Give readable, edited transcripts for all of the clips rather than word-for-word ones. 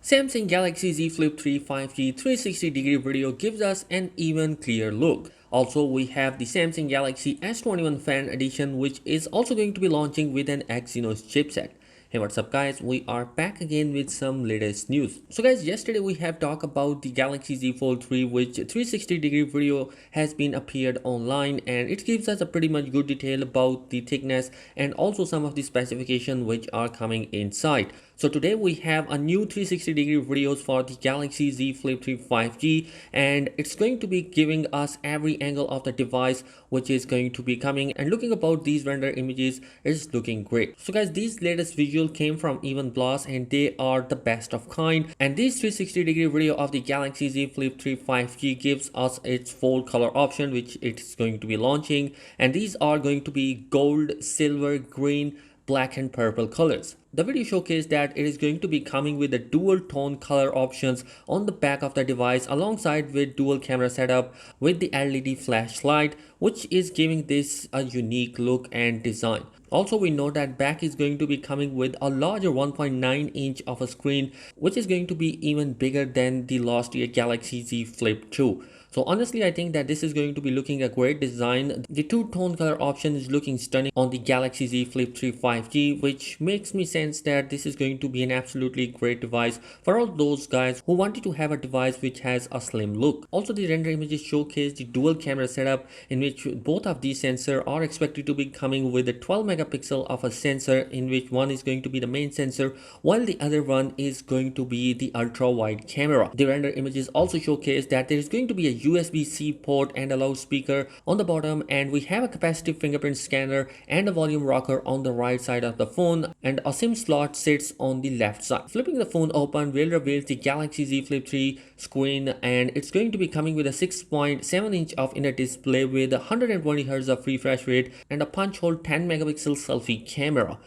Samsung Galaxy Z Flip3 5G 360-degree video gives us an even clearer look. Also, we have the Samsung Galaxy S21 Fan Edition, which is also going to be launching with an Exynos chipset. Hey, what's up guys, we are back again with some latest news. So guys, yesterday we have talked about the Galaxy Z Fold 3, which 360-degree video has been appeared online, and it gives us a pretty much good detail about the thickness and also some of the specifications which are coming inside. So today we have a new 360-degree videos for the Galaxy Z Flip3 5G, and it's going to be giving us every angle of the device which is going to be coming, and looking about these render images is looking great. So guys, these latest visual came from Even Blast and they are the best of kind, and this 360-degree video of the Galaxy Z Flip3 5G gives us its full color option which it's going to be launching, and these are going to be gold, silver, green, black and purple colors. The video showcased that it is going to be coming with the dual tone color options on the back of the device, alongside with dual camera setup with the LED flashlight, which is giving this a unique look and design. Also, we know that back is going to be coming with a larger 1.9 inch of a screen, which is going to be even bigger than the last year Galaxy Z Flip 2. So honestly, I think that this is going to be looking a great design. The two-tone color option is looking stunning on the Galaxy Z Flip 3 5G, which makes me sense that this is going to be an absolutely great device for all those guys who wanted to have a device which has a slim look. Also, the render images showcase the dual camera setup, in which both of these sensors are expected to be coming with a 12 megapixel of a sensor, in which one is going to be the main sensor while the other one is going to be the ultra wide camera. The render images also showcase that there is going to be a USB-C port and a loudspeaker on the bottom, and we have a capacitive fingerprint scanner and a volume rocker on the right side of the phone, and a SIM slot sits on the left side. Flipping the phone open will reveal the Galaxy Z Flip 3 screen, and it's going to be coming with a 6.7 inch of inner display with 120 Hz of refresh rate and a punch hole 10 megapixel selfie camera.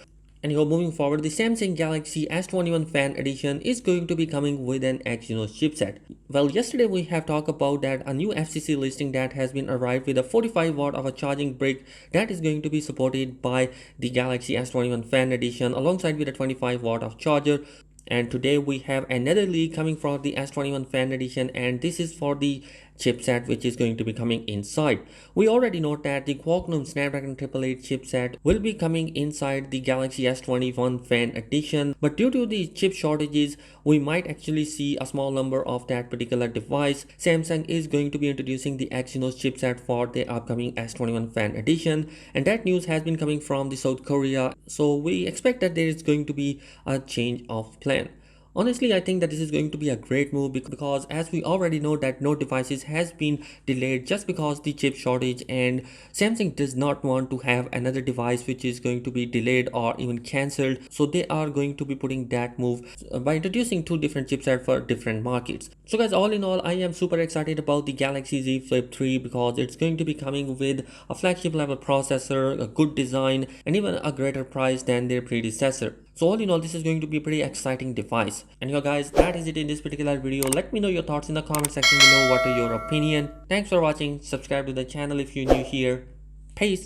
Anyhow, moving forward, the Samsung Galaxy S21 Fan Edition is going to be coming with an Exynos chipset. Well, yesterday we have talked about that a new FCC listing that has been arrived with a 45 watt of a charging brick that is going to be supported by the Galaxy S21 Fan Edition, alongside with a 25 watt of charger. And today we have another leak coming from the S21 Fan Edition, and this is for the chipset which is going to be coming inside. We already know that the Qualcomm Snapdragon 888 chipset will be coming inside the Galaxy S21 Fan Edition, but due to the chip shortages, we might actually see a small number of that particular device. Samsung is going to be introducing the Exynos chipset for the upcoming S21 Fan Edition, and that news has been coming from the South Korea, so we expect that there is going to be a change of plan. Honestly, I think that this is going to be a great move, because as we already know that no devices has been delayed just because the chip shortage, and Samsung does not want to have another device which is going to be delayed or even cancelled. So they are going to be putting that move by introducing two different chipsets for different markets. So guys, all in all, I am super excited about the Galaxy Z Flip 3 because it's going to be coming with a flagship level processor, a good design, and even a greater price than their predecessor. So all in all, this is going to be a pretty exciting device. And yo guys, that is it in this particular video. Let me know your thoughts in the comment section below. What are your opinion? Thanks for watching. Subscribe to the channel if you're new here. Peace.